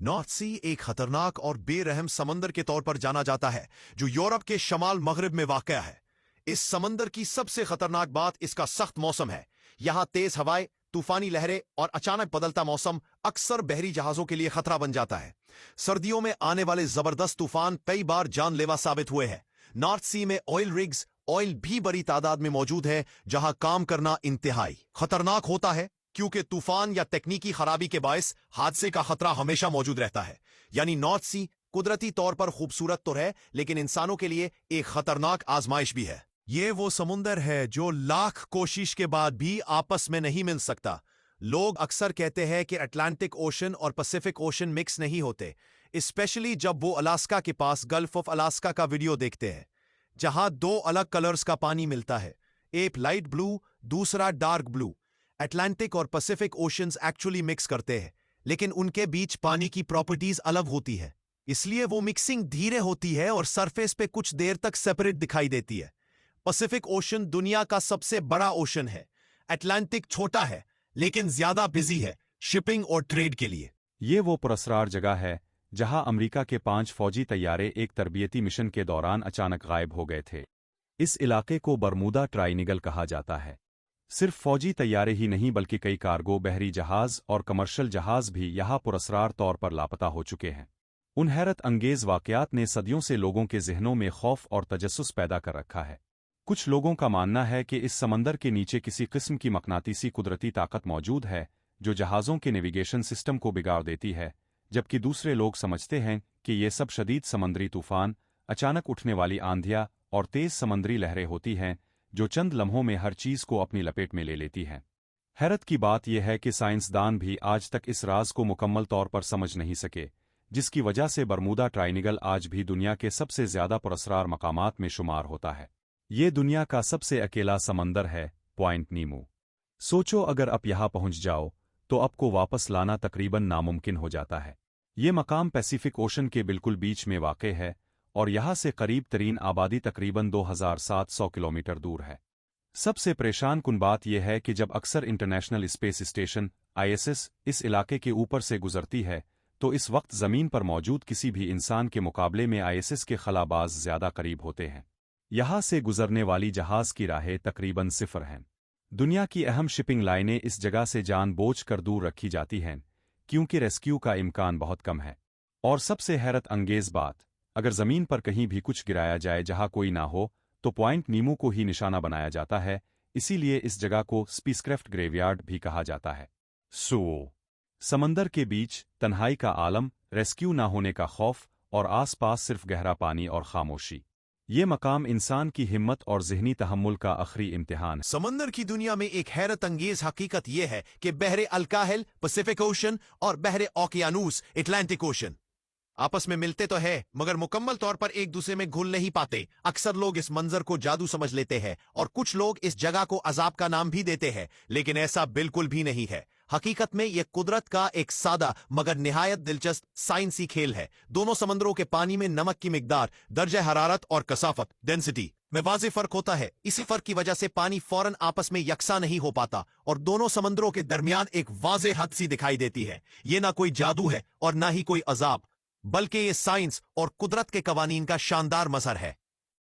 North सी एक खतरनाक और बेरहम समंदर के तौर पर जाना जाता है जो यूरोप के शमाल मगरिब में वाक़या है। इस समंदर की सबसे खतरनाक बात इसका सख्त मौसम है। यहां तेज हवाएं, तूफानी लहरें और अचानक बदलता मौसम अक्सर बहरी जहाजों के लिए खतरा बन जाता है। सर्दियों में आने वाले जबरदस्त तूफान कई बार जानलेवा साबित हुए हैं। नॉर्थ सी में ऑयल रिग्स, ऑयल भी बड़ी तादाद में मौजूद है, जहां काम करना इंतहाई खतरनाक होता है क्योंकि तूफान या तकनीकी खराबी के बायस हादसे का खतरा हमेशा मौजूद रहता है। यानी नॉर्थ सी कुदरती तौर पर खूबसूरत तो है, लेकिन इंसानों के लिए एक खतरनाक आजमाइश भी है। ये वो समुंदर है जो लाख कोशिश के बाद भी आपस में नहीं मिल सकता। लोग अक्सर कहते हैं कि अटलांटिक ओशन और पैसिफिक ओशन मिक्स नहीं होते, स्पेशली जब वो अलास्का के पास गल्फ ऑफ अलास्का का वीडियो देखते हैं, जहां दो अलग कलर्स का पानी मिलता है, एक लाइट ब्लू, दूसरा डार्क ब्लू। अटलांटिक और पैसिफिक ओशंस एक्चुअली मिक्स करते हैं, लेकिन उनके बीच पानी की प्रॉपर्टीज अलग होती है, इसलिए वो मिक्सिंग धीरे होती है और सरफेस पे कुछ देर तक सेपरेट दिखाई देती है। पैसिफिक ओशन दुनिया का सबसे बड़ा ओशन है। अटलांटिक छोटा है लेकिन ज्यादा बिजी है शिपिंग और ट्रेड के लिए। ये वो पुरस्कार जगह है जहां अमेरिका के 5 फौजी तैयारे एक तरबियती मिशन के दौरान अचानक गायब हो गए थे। इस इलाके को बरमूदा ट्राइनिगल कहा जाता है। सिर्फ फौजी तैयारे ही नहीं बल्कि कई कार्गो, बहरी जहाज और कमर्शियल जहाज भी यहाँ पुरस्कार तौर पर लापता हो चुके हैं। उन हैरत अंगेज वाकयात ने सदियों से लोगों के जहनों में खौफ और तजस्सुस पैदा कर रखा है। कुछ लोगों का मानना है कि इस समंदर के नीचे किसी किस्म की मकनातीसी कुदरती ताकत मौजूद है जो जहाज़ों के नेविगेशन सिस्टम को बिगाड़ देती है, जबकि दूसरे लोग समझते हैं कि ये सब शदीद समंदरी तूफान, अचानक उठने वाली आंधियां और तेज समंदरी लहरें होती हैं जो चंद लम्हों में हर चीज़ को अपनी लपेट में ले लेती हैं। हैरत की बात यह है कि साइंसदान भी आज तक इस राज को मुकम्मल तौर पर समझ नहीं सके, जिसकी वजह से बरमूदा ट्राइनिगल आज भी दुनिया के सबसे ज़्यादा पुरस्कार मकामात में शुमार होता है। ये दुनिया का सबसे अकेला समंदर है, पॉइंट नीमो। सोचो अगर आप यहाँ पहुँच जाओ तो आपको वापस लाना तकरीबन नामुमकिन हो जाता है। ये मकाम पैसिफिक ओशन के बिल्कुल बीच में वाक़ है और यहाँ से करीब तरीन आबादी तकरीबन 2700 किलोमीटर दूर है। सबसे परेशान कुन बात यह है कि जब अक्सर इंटरनेशनल स्पेस स्टेशन ISS इस इलाके के ऊपर से गुजरती है तो इस वक्त ज़मीन पर मौजूद किसी भी इंसान के मुकाबले में ISS के खलाबाज ज़्यादा करीब होते हैं। यहाँ से गुजरने वाली जहाज़ की राहें तकरीबन सिफर हैं। दुनिया की अहम शिपिंग लाइनें इस जगह से जानबूझकर दूर रखी जाती हैं क्योंकि रेस्क्यू का इम्कान बहुत कम है। और सबसे हैरत अंगेज़ बात, अगर ज़मीन पर कहीं भी कुछ गिराया जाए जहां कोई ना हो तो पॉइंट नीमो को ही निशाना बनाया जाता है, इसीलिए इस जगह को स्पीसक्राफ्ट ग्रेवयार्ड भी कहा जाता है। समंदर के बीच तन्हाई का आलम, रेस्क्यू ना होने का खौफ और आसपास सिर्फ गहरा पानी और खामोशी। ये मकाम इंसान की हिम्मत और ज़हनी तहम्मुल का आखिरी इम्तिहान है। समंदर की दुनिया में एक हैरत अंगेज हकीकत यह है कि बहरे अलकाहिल पैसिफिक ओशन और बहरे ओकियानूस अटलांटिक ओशन आपस में मिलते तो है मगर मुकम्मल तौर पर एक दूसरे में घुल नहीं पाते। अक्सर लोग इस मंजर को जादू समझ लेते हैं और कुछ लोग इस जगह को अजाब का नाम भी देते हैं, लेकिन ऐसा बिल्कुल भी नहीं है। हकीकत में यह कुदरत का एक सादा मगर निहायत दिलचस्प साइंसी खेल है। दोनों समंदरों के पानी में नमक की मिकदार, दर्जा हरारत और कसाफत डेंसिटी में वाज़ेह फर्क होता है। इसी फर्क की वजह से पानी फौरन आपस में यकसा नहीं हो पाता और दोनों समंदरों के दरमियान एक वाज़ेह हद सी दिखाई देती है। यह ना कोई जादू है और ना ही कोई अजाब, बल्कि ये साइंस और कुदरत के कवानीन का शानदार मजहर है।